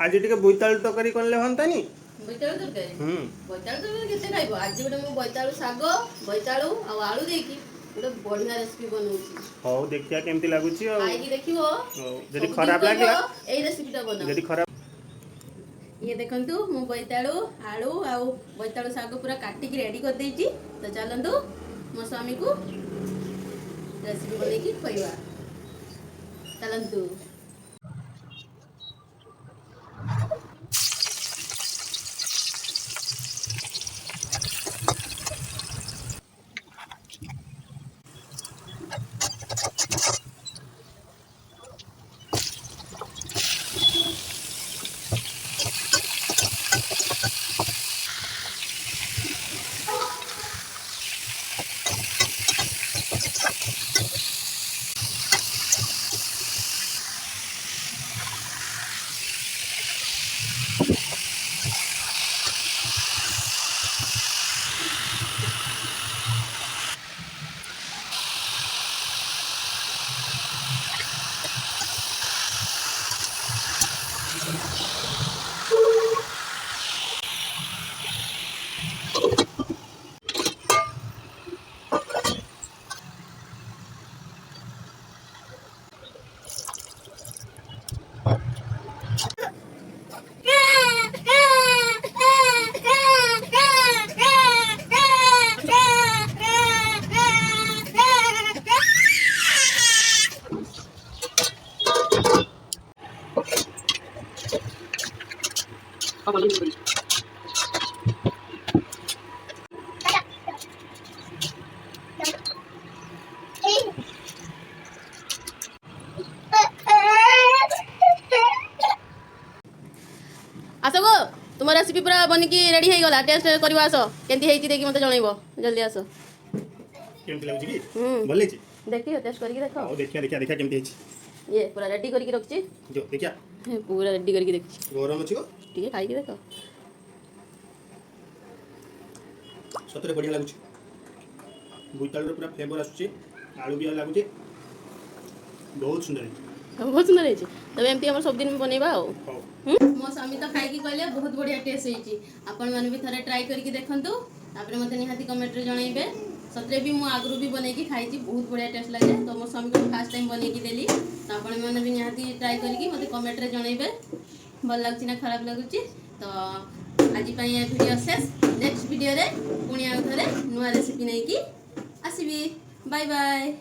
आज टिके बोईतालु तरकारी करले हंतानी बोईतालु तरकारी बोईतालु तरकारी केते खाइबो आज गोटे मु बोईतालु साग बोईतालु आ आलू देकी गोटे बढ़िया रेसिपी बनौची हो देखिया केमती लागुची आ खाइकी देखिबो जदी खराब लागला एई रेसिपीटा बनाओ जदी खराब ये देखंतु मु बोईतालु आलू आ बोईतालु साग पूरा काटिकी रेडी कर देइची तो चलंतु मो स्वामी को रेसिपी बनेकी खइबा चलंतु आस गो तुम रेसिपी पूरा बनिकी रेडी हो गला टेस्ट करवा आस केंती हेची देखि मते जणाइबो जल्दी आस केमती लागुची की भले छी देखियो टेस्ट करके देखो ओ देखिया केमती हेची ये पूरा रेडी करके रखची जो देखिया पूरा रेडी करके देखची गरम अछि गो ठीक खाई के देखो सतरे बढ़िया लागुची बोईतालु पूरा फ्लेवर आसुची आलू भी लागुची बहुत सुंदर है तबे एमती हमर सब दिन बनेबा हो मो स्वामी तो खाई की कहले बहुत बढ़िया टेस्ट होईची आपण माने भी थरे ट्राई करके देखंतु तापर मते निहाती कमेंट रे जणाइबे सतरे भी मु आगरु भी बने की खाईची बहुत बढ़िया टेस्ट लागे तो मो स्वामी को फर्स्ट टाइम बने की देली तो आपण माने भी निहाती ट्राई करके मते कमेंट रे जणाइबे भल लागची ना खराब लागुची तो आज पई वीडियो शेष नेक्स्ट वीडियो रे पुणी आ थरे नुवा रेसिपी नै की आसीबी बाय बाय।